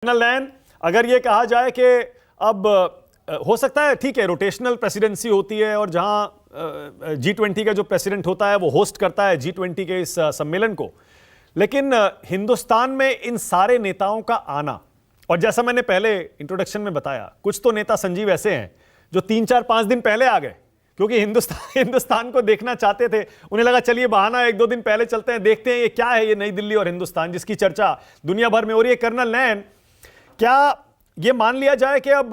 लैन, अगर ये कहा जाए कि अब हो सकता है, ठीक है, रोटेशनल प्रेसिडेंसी होती है और जहां G20 का जो प्रेसिडेंट होता है वो होस्ट करता है G20 के इस सम्मेलन को, लेकिन हिंदुस्तान में इन सारे नेताओं का आना, और जैसा मैंने पहले इंट्रोडक्शन में बताया, कुछ तो नेता संजीव ऐसे हैं जो 3-4-5 दिन पहले आ गए क्योंकि हिंदुस्तान को देखना चाहते थे। उन्हें लगा चलिए बहाना 1-2 दिन पहले चलते हैं, देखते हैं ये क्या है, ये नई दिल्ली और हिंदुस्तान जिसकी चर्चा दुनिया भर में हो रही है। कर्नल नैन, क्या यह मान लिया जाए कि अब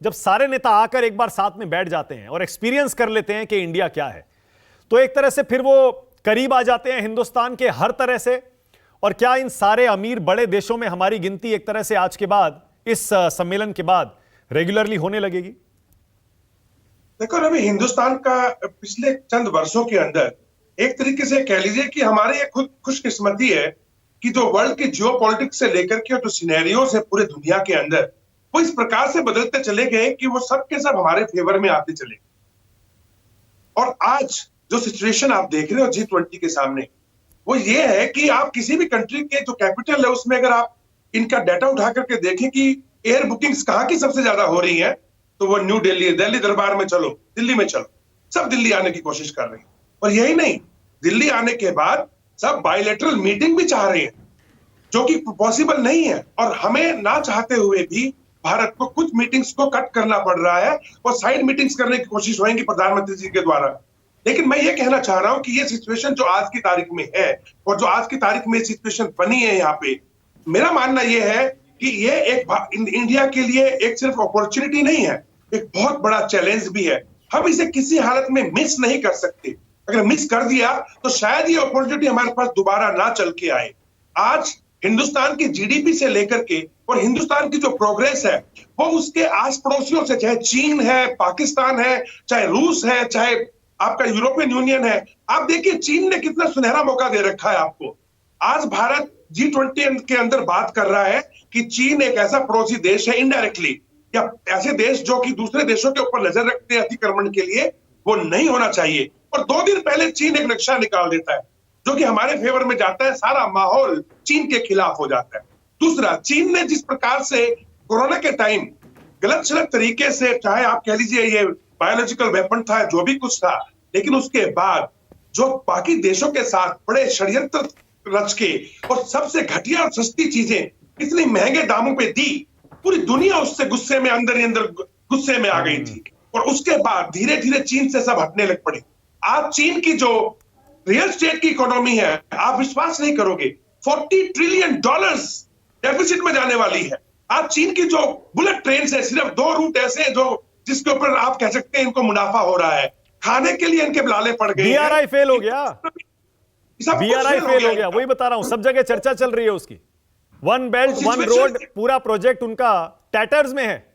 जब सारे नेता आकर एक बार साथ में बैठ जाते हैं और एक्सपीरियंस कर लेते हैं कि इंडिया क्या है, तो एक तरह से फिर वो करीब आ जाते हैं हिंदुस्तान के हर तरह से? और क्या इन सारे अमीर बड़े देशों में हमारी गिनती एक तरह से आज के बाद, इस सम्मेलन के बाद रेगुलरली होने लगेगी? देखो रवि, हिंदुस्तान का पिछले चंद वर्षों के अंदर एक तरीके से कह लीजिए कि हमारे ये खुद खुशकिस्मती है कि जो वर्ल्ड के जियो पॉलिटिक्स से लेकर के जो सिनेरियोज है पूरे दुनिया के अंदर, वो इस प्रकार से बदलते चले गए कि वो सब के सब हमारे फेवर में आते चले। और आज जो सिचुएशन आप देख रहे हो G20 के सामने, वो ये है कि आप किसी भी कंट्री के जो कैपिटल है उसमें अगर आप इनका डाटा उठा करके देखें कि एयर बुकिंग्स कहाँ की सबसे ज्यादा हो रही है, तो वो न्यू दिल्ली है। दिल्ली दरबार में चलो, दिल्ली में चलो, सब दिल्ली आने की कोशिश कर रहे हैं। और यही नहीं, दिल्ली आने के बाद सब बायलैटरल मीटिंग भी चाह रहे हैं, जो कि पॉसिबल नहीं है। और हमें ना चाहते हुए भी भारत को कुछ मीटिंग्स को कट करना पड़ रहा है और साइड मीटिंग्स करने की कोशिश होगी प्रधानमंत्री जी के द्वारा। लेकिन मैं ये कहना चाह रहा हूं कि ये सिचुएशन जो आज की तारीख में है और जो आज की तारीख में सिचुएशन बनी है यहाँ पे, मेरा मानना ये है कि ये एक इंडिया के लिए एक सिर्फ अपॉर्चुनिटी नहीं है, एक बहुत बड़ा चैलेंज भी है। हम इसे किसी हालत में मिस नहीं कर सकते। अगर मिस कर दिया तो शायद ये अपॉर्चुनिटी हमारे पास दोबारा ना चल के आए। आज हिंदुस्तान की जीडीपी से लेकर के और हिंदुस्तान की जो प्रोग्रेस है वो उसके आस पड़ोसियों से, चाहे चीन है, पाकिस्तान है, चाहे रूस है, चाहे आपका यूरोपियन यूनियन है। आप देखिए चीन ने कितना सुनहरा मौका दे रखा है आपको। आज भारत G20 के अंदर बात कर रहा है कि चीन एक ऐसा पड़ोसी देश है इनडायरेक्टली, या ऐसे देश जो कि दूसरे देशों के ऊपर नजर रखते हैं अतिक्रमण के लिए, वो नहीं होना चाहिए। और 2 दिन पहले चीन एक नक्शा निकाल देता है जो कि हमारे फेवर में जाता है, सारा माहौल चीन के खिलाफ हो जाता है। दूसरा, चीन ने जिस प्रकार से कोरोना के टाइम गलत सलत तरीके से, चाहे आप कह लीजिए ये बायोलॉजिकल वेपन था, जो भी कुछ था, लेकिन उसके बाद जो बाकी देशों के साथ बड़े षड्यंत्र रच के और सबसे घटिया और सस्ती चीजें इतनी महंगे दामों पे दी, पूरी दुनिया उससे गुस्से में अंदर ही अंदर गुस्से में आ गई थी। और उसके बाद धीरे धीरे चीन से सब हटने लग पड़ी। आज चीन की जो रियल स्टेट की इकोनॉमी है, आप विश्वास नहीं करोगे, $40 ट्रिलियन डेफिसिट में जाने वाली है। आज चीन की जो बुलेट ट्रेन है, सिर्फ 2 रूट ऐसे हैं जो जिसके ऊपर आप कह सकते हैं इनको मुनाफा हो रहा है। खाने के लिए इनके लाले पड़ गए। BRI फेल हो गया, BRI फेल हो गया, वही बता रहा हूं, सब जगह चर्चा चल रही है उसकी। वन बेल्ट वन रोड पूरा प्रोजेक्ट उनका टैटर्स में है।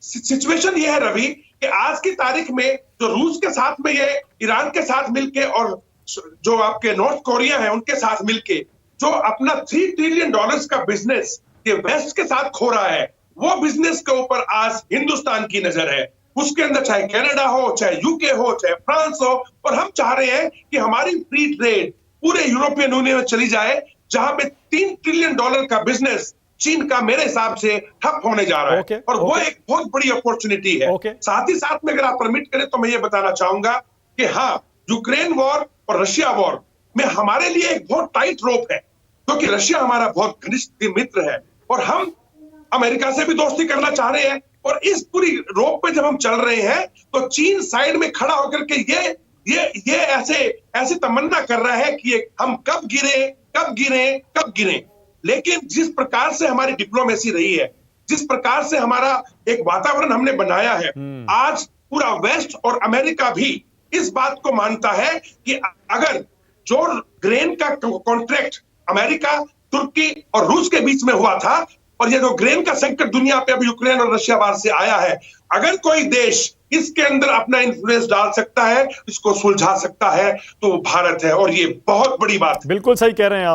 सिचुएशन ये है रवि कि आज की तारीख में जो रूस के साथ में, ये ईरान के साथ मिलके और जो आपके नॉर्थ कोरिया है उनके साथ मिलके जो अपना $3 ट्रिलियन का बिजनेस ये वेस्ट के साथ खो रहा है, वो बिजनेस के ऊपर आज हिंदुस्तान की नजर है। उसके अंदर चाहे कनाडा हो, चाहे यूके हो, चाहे फ्रांस हो। और हम चाह रहे हैं कि हमारी फ्री ट्रेड पूरे यूरोपियन यूनियन में चली जाए, जहां पे $3 ट्रिलियन का बिजनेस चीन का मेरे हिसाब से ठप होने जा रहा है। और वो एक बहुत बड़ी अपॉर्चुनिटी है। साथ ही साथ में अगर आप परमिट करें तो मैं ये बताना चाहूंगा कि हाँ, यूक्रेन वॉर और रशिया वॉर में हमारे लिए एक बहुत टाइट रोप है, क्योंकि रशिया हमारा बहुत घनिष्ठ मित्र है और हम अमेरिका से भी दोस्ती करना चाह रहे हैं। और इस पूरी रोप पे जब हम चल रहे हैं तो चीन साइड में खड़ा होकर के ये ऐसे तमन्ना कर रहा है कि हम कब गिरे। लेकिन जिस प्रकार से हमारी डिप्लोमेसी रही है, जिस प्रकार से हमारा एक वातावरण हमने बनाया है, आज पूरा वेस्ट और अमेरिका भी इस बात को मानता है कि अगर जो ग्रेन का कॉन्ट्रैक्ट अमेरिका, तुर्की और रूस के बीच में हुआ था, और ये जो ग्रेन का संकट दुनिया पे अब यूक्रेन और रशिया वार से आया है, अगर कोई देश इसके अंदर अपना इन्फ्लुएंस डाल सकता है, इसको सुलझा सकता है, तो भारत है। और ये बहुत बड़ी बात है। बिल्कुल सही कह रहे हैं आप।